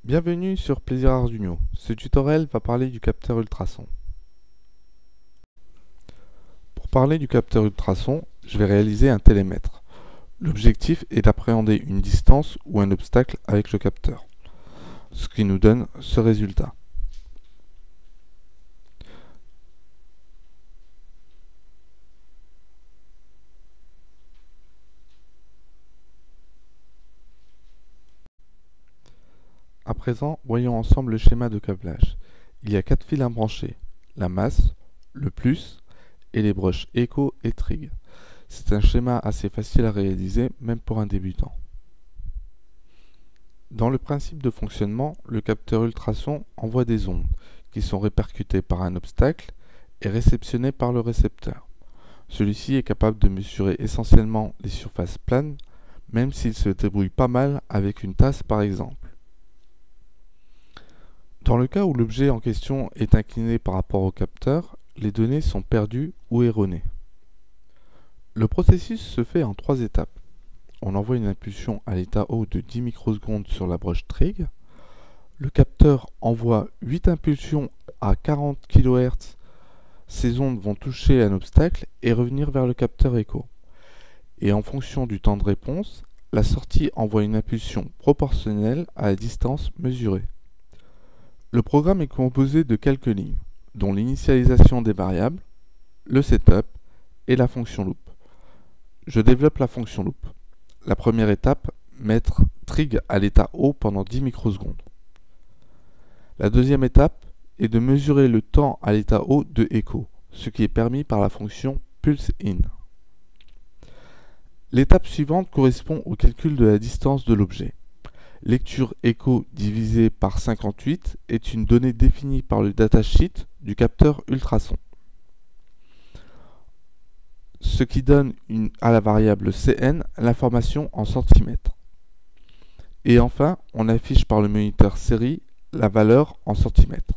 Bienvenue sur Plaisir Arduino. Ce tutoriel va parler du capteur ultrason. Pour parler du capteur ultrason, je vais réaliser un télémètre. L'objectif est d'appréhender une distance ou un obstacle avec le capteur, ce qui nous donne ce résultat. À présent, voyons ensemble le schéma de câblage. Il y a 4 fils à brancher, la masse, le plus et les broches Echo et Trig. C'est un schéma assez facile à réaliser, même pour un débutant. Dans le principe de fonctionnement, le capteur ultrason envoie des ondes qui sont répercutées par un obstacle et réceptionnées par le récepteur. Celui-ci est capable de mesurer essentiellement les surfaces planes, même s'il se débrouille pas mal avec une tasse par exemple. Dans le cas où l'objet en question est incliné par rapport au capteur, les données sont perdues ou erronées. Le processus se fait en 3 étapes. On envoie une impulsion à l'état haut de 10 microsecondes sur la broche Trig. Le capteur envoie 8 impulsions à 40 kHz. Ces ondes vont toucher un obstacle et revenir vers le capteur Echo. Et en fonction du temps de réponse, la sortie envoie une impulsion proportionnelle à la distance mesurée. Le programme est composé de quelques lignes, dont l'initialisation des variables, le setup et la fonction loop. Je développe la fonction loop. La première étape, mettre Trig à l'état haut pendant 10 microsecondes. La deuxième étape est de mesurer le temps à l'état haut de Echo, ce qui est permis par la fonction pulseIn. L'étape suivante correspond au calcul de la distance de l'objet. Lecture Echo divisé par 58 est une donnée définie par le datasheet du capteur ultrason, ce qui donne à la variable Cn l'information en centimètres. Et enfin, on affiche par le moniteur série la valeur en centimètres.